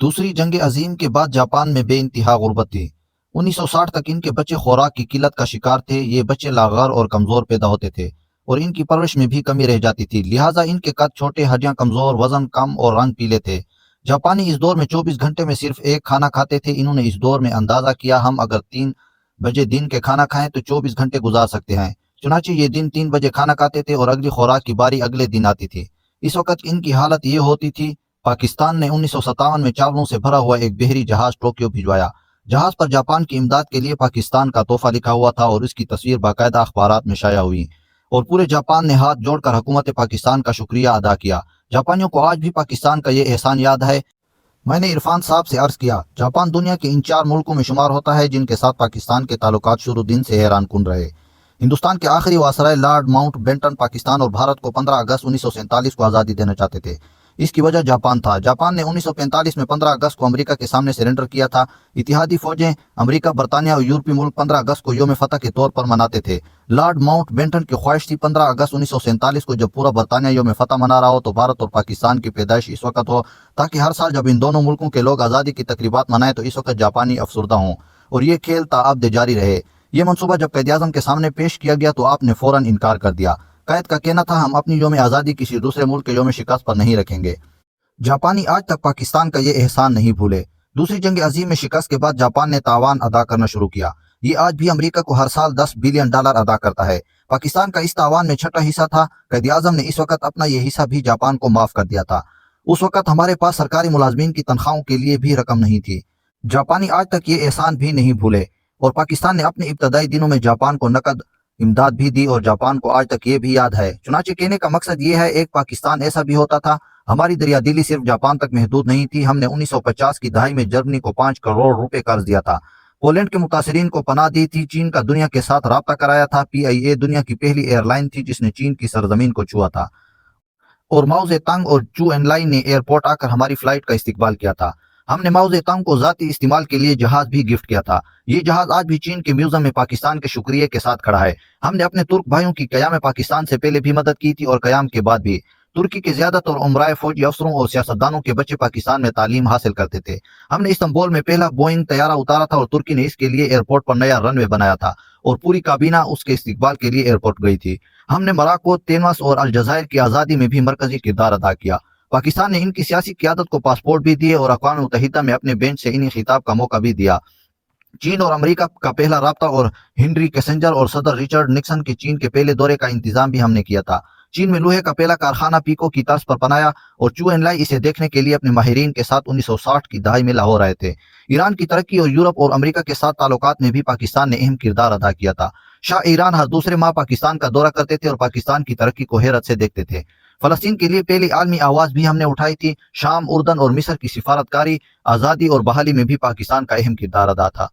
دوسری جنگ عظیم کے بعد جاپان میں بے انتہا غربت تھی۔ 1960 تک ان کے بچے خوراک کی قلت کا شکار تھے۔ یہ بچے لاغر اور کمزور پیدا ہوتے تھے اور ان کی پرورش میں بھی کمی رہ جاتی تھی، لہٰذا ان کے قد چھوٹے، ہڈیاں کمزور، وزن کم اور رنگ پیلے تھے۔ جاپانی اس دور میں 24 گھنٹے میں صرف ایک کھانا کھاتے تھے۔ انہوں نے اس دور میں اندازہ کیا ہم اگر 3 بجے دن کے کھانا کھائیں تو 24 گھنٹے گزار سکتے ہیں۔ چنانچہ یہ دن 3 بجے کھانا کھاتے تھے اور اگلی خوراک کی باری اگلے دن آتی تھی۔ اس وقت ان کی حالت یہ ہوتی تھی۔ پاکستان نے 1957 میں چاولوں سے بھرا ہوا ایک بحری جہاز ٹوکیو بھجوایا۔ جہاز پر جاپان کی امداد کے لیے پاکستان کا تحفہ لکھا ہوا تھا اور اس کی تصویر باقاعدہ اخبارات میں شائع ہوئی اور پورے جاپان نے ہاتھ جوڑ کر حکومت پاکستان کا شکریہ ادا کیا۔ جاپانیوں کو آج بھی پاکستان کا یہ احسان یاد ہے۔ میں نے عرفان صاحب سے عرض کیا، جاپان دنیا کے ان 4 ملکوں میں شمار ہوتا ہے جن کے ساتھ پاکستان کے تعلقات شروع دن سے حیران کن رہے۔ ہندوستان کے آخری viceroy lord Mountbatten Pakistan اور بھارت کو 15 اگست 1947 کو آزادی دینا چاہتے تھے۔ اس کی وجہ جاپان تھا۔ جاپان نے 1945 میں 15 اگست کو امریکہ کے سامنے سرنڈر کیا تھا۔ اتحادی فوجیں امریکہ، برطانیہ اور یورپی ملک 15 اگست کو یوم فتح کے طور پر مناتے تھے۔ لارڈ ماؤنٹ بیٹن کی خواہش تھی 15 اگست 1947 کو جب پورا برطانیہ یوم فتح منا رہا ہو تو بھارت اور پاکستان کی پیدائش اس وقت ہو، تاکہ ہر سال جب ان دونوں ملکوں کے لوگ آزادی کی تقریبات منائیں تو اس وقت جاپانی افسردہ ہوں اور یہ کھیل تاابد جاری رہے۔ یہ منصوبہ جب قائد اعظم کے سامنے پیش کیا گیا تو آپ نے فوراً انکار کر دیا۔ قائد کا کہنا تھا ہم اپنی یوم آزادی کسی دوسرے ملک کے یوم شکست پر نہیں رکھیں گے۔ جاپانی آج تک پاکستان کا یہ احسان نہیں بھولے۔ دوسری جنگ عظیم میں شکست کے بعد جاپان نے تاوان ادا کرنا شروع کیا۔ یہ آج بھی امریکہ کو ہر سال $10 بلین ادا کرتا ہے۔ پاکستان کا اس تاوان میں چھٹا حصہ تھا۔ قائد اعظم نے اس وقت اپنا یہ حصہ بھی جاپان کو معاف کر دیا تھا۔ اس وقت ہمارے پاس سرکاری ملازمین کی تنخواہوں کے لیے بھی رقم نہیں تھی۔ جاپانی آج تک یہ احسان بھی نہیں بھولے اور پاکستان نے اپنے ابتدائی دنوں میں جاپان کو نقد امداد بھی دی اور جاپان کو آج تک یہ بھی یاد ہے۔ چنانچہ کہنے کا مقصد یہ ہے ایک پاکستان ایسا بھی ہوتا تھا۔ ہماری دریا دلی صرف جاپان تک محدود نہیں تھی۔ ہم نے 1950 کی دہائی میں جرمنی کو 5 کروڑ روپے قرض دیا تھا، پولینڈ کے متاثرین کو پناہ دی تھی، چین کا دنیا کے ساتھ رابطہ کرایا تھا۔ PIA دنیا کی پہلی ایئر لائن تھی جس نے چین کی سرزمین کو چھوا تھا اور ماؤ زے تنگ اور چو انلائی نے ایئرپورٹ آ کر ہماری فلائٹ کا استقبال کیا تھا۔ ہم نے ماؤ زے تنگ کو ذاتی استعمال کے لیے جہاز بھی گفٹ کیا تھا۔ یہ جہاز آج بھی چین کے میوزیم میں پاکستان کے شکریہ کے ساتھ کھڑا ہے۔ ہم نے اپنے ترک بھائیوں کی قیام پاکستان سے پہلے بھی مدد کی تھی اور قیام کے بعد بھی۔ ترکی کے زیادہ تر عمرائے فوجی افسروں اور سیاستدانوں کے بچے پاکستان میں تعلیم حاصل کرتے تھے۔ ہم نے استنبول میں پہلا بوئنگ طیارہ اتارا تھا اور ترکی نے اس کے لیے ایئرپورٹ پر نیا رن وے بنایا تھا اور پوری کابینہ اس کے استقبال کے لیے ایئرپورٹ گئی تھی۔ ہم نے مراکو، تینوس اور الجزائر کی آزادی میں بھی مرکزی کردار ادا کیا۔ پاکستان نے ان کی سیاسی قیادت کو پاسپورٹ بھی دیے اور اقوام متحدہ میں اپنے بینچ سے انہیں خطاب کا موقع بھی دیا۔ چین اور امریکہ کا پہلا رابطہ اور ہنری کیسنجر اور صدر رچرڈ نکسن کے چین کے پہلے دورے کا انتظام بھی ہم نے کیا تھا۔ چین میں لوہے کا پہلا کارخانہ پیکو کی طرز پر بنایا اور چو انلائی اسے دیکھنے کے لیے اپنے ماہرین کے ساتھ 1960 کی دہائی میں لاہور آئے تھے۔ ایران کی ترقی اور یورپ اور امریکہ کے ساتھ تعلقات میں بھی پاکستان نے اہم کردار ادا کیا تھا۔ شاہ ایران ہر دوسرے ماہ پاکستان کا دورہ کرتے تھے اور پاکستان کی ترقی کو حیرت سے دیکھتے تھے۔ فلسطین کے لیے پہلی عالمی آواز بھی ہم نے اٹھائی تھی۔ شام، اردن اور مصر کی سفارتکاری، آزادی اور بحالی میں بھی پاکستان کا اہم کردار ادا تھا۔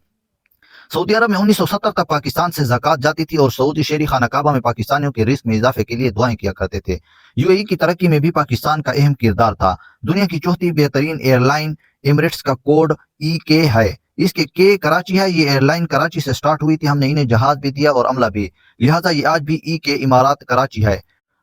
سعودی عرب میں 1970 تک پاکستان سے زکوٰۃ جاتی تھی اور سعودی شہری خانہ کعبہ میں پاکستانیوں کے رزق میں اضافے کے لیے دعائیں کیا کرتے تھے۔ UAE کی ترقی میں بھی پاکستان کا اہم کردار تھا۔ دنیا کی چوتھی بہترین ایئر لائن ایمریٹس کا کوڈ EK ہے۔ اس کے K کراچی ہے۔ یہ ایئر لائن کراچی سے سٹارٹ ہوئی تھی۔ ہم نے انہیں جہاز بھی دیا اور عملہ بھی، لہٰذا یہ آج بھی EK امارات کراچی ہے۔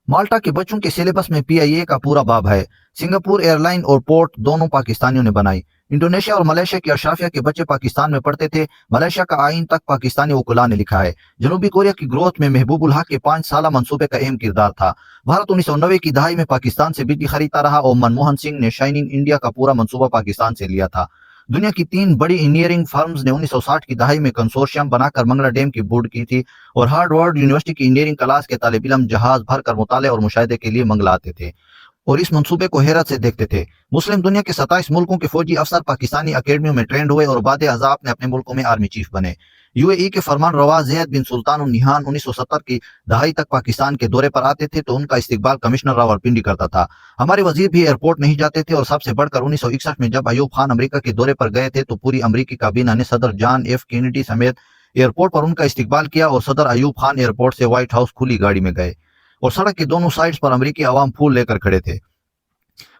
مالٹا کے بچوں کے سلیبس میں PIA کا پورا باب ہے۔ سنگاپور ایئر لائن اور پورٹ دونوں پاکستانیوں نے بنائی۔ انڈونیشیا اور ملیشیا کی اشرافیہ کے بچے پاکستان میں پڑھتے تھے۔ ملیشیا کا آئین تک پاکستانی وکلاء نے لکھا ہے۔ جنوبی کوریا کی گروتھ میں محبوب الحق کے 5 سالہ منصوبے کا اہم کردار تھا۔ بھارت 1990 کی دہائی میں پاکستان سے بجلی خریدتا رہا اور منموہن سنگھ نے شائننگ انڈیا کا پورا منصوبہ پاکستان سے لیا تھا۔ دنیا کی 3 بڑی انجینئرنگ فرمز نے 1960 کی دہائی میں کنسورشیم بنا کر منگلا ڈیم کی بورڈ کی تھی اور ہارورڈ یونیورسٹی کی انجینئرنگ کلاس کے طالب علم جہاز بھر کر مطالعے اور مشاہدے کے لیے منگلا آتے تھے اور اس منصوبے کو حیرت سے دیکھتے تھے۔ مسلم دنیا کے 27 ملکوں کے فوجی افسر پاکستانی اکیڈمیوں میں ٹرینڈ ہوئے اور بعد ازاں اپنے اپنے ملکوں میں آرمی چیف بنے۔ UAE کے فرمان روا زید بن سلطان النہیان 1970 کی دہائی تک پاکستان کے دورے پر آتے تھے تو ان کا استقبال کمشنر راولپنڈی کرتا تھا۔ ہمارے وزیر بھی ایئرپورٹ نہیں جاتے تھے اور سب سے بڑھ کر 1961 میں جب ایوب خان امریکہ کے دورے پر گئے تھے تو پوری امریکی کابینہ نے صدر جان F کینیڈی سمیت ایئرپورٹ پر ان کا استقبال کیا اور صدر ایوب خان ایئرپورٹ سے وائٹ ہاؤس کھلی گاڑی میں گئے اور سڑک کے دونوں سائڈز پر امریکی عوام پھول لے کر کھڑے تھے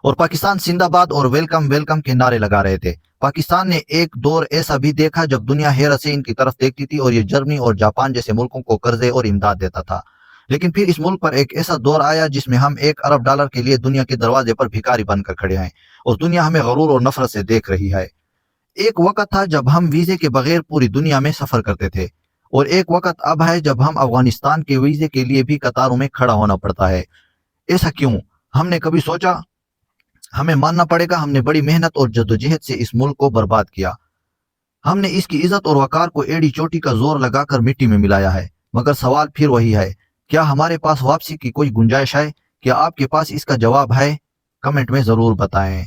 اور پاکستان زندہ باد اور ویلکم ویلکم کے نعرے لگا رہے تھے۔ پاکستان نے ایک دور ایسا بھی دیکھا جب دنیا حیرت سے ان کی طرف دیکھتی تھی اور یہ جرمنی اور جاپان جیسے ملکوں کو قرضے اور امداد دیتا تھا۔ لیکن پھر اس ملک پر ایک ایسا دور آیا جس میں ہم $1 ارب کے لیے دنیا کے دروازے پر بھکاری بن کر کھڑے ہیں اور دنیا ہمیں غرور اور نفرت سے دیکھ رہی ہے۔ ایک وقت تھا جب ہم ویزے کے بغیر پوری دنیا میں سفر کرتے تھے، اور ایک وقت اب ہے جب ہم افغانستان کے ویزے کے لیے بھی قطاروں میں کھڑا ہونا پڑتا ہے۔ ایسا کیوں؟ ہم نے کبھی سوچا؟ ہمیں ماننا پڑے گا، ہم نے بڑی محنت اور جدوجہد سے اس ملک کو برباد کیا۔ ہم نے اس کی عزت اور وقار کو ایڑی چوٹی کا زور لگا کر مٹی میں ملایا ہے، مگر سوال پھر وہی ہے، کیا ہمارے پاس واپسی کی کوئی گنجائش ہے؟ کیا آپ کے پاس اس کا جواب ہے؟ کمنٹ میں ضرور بتائیں۔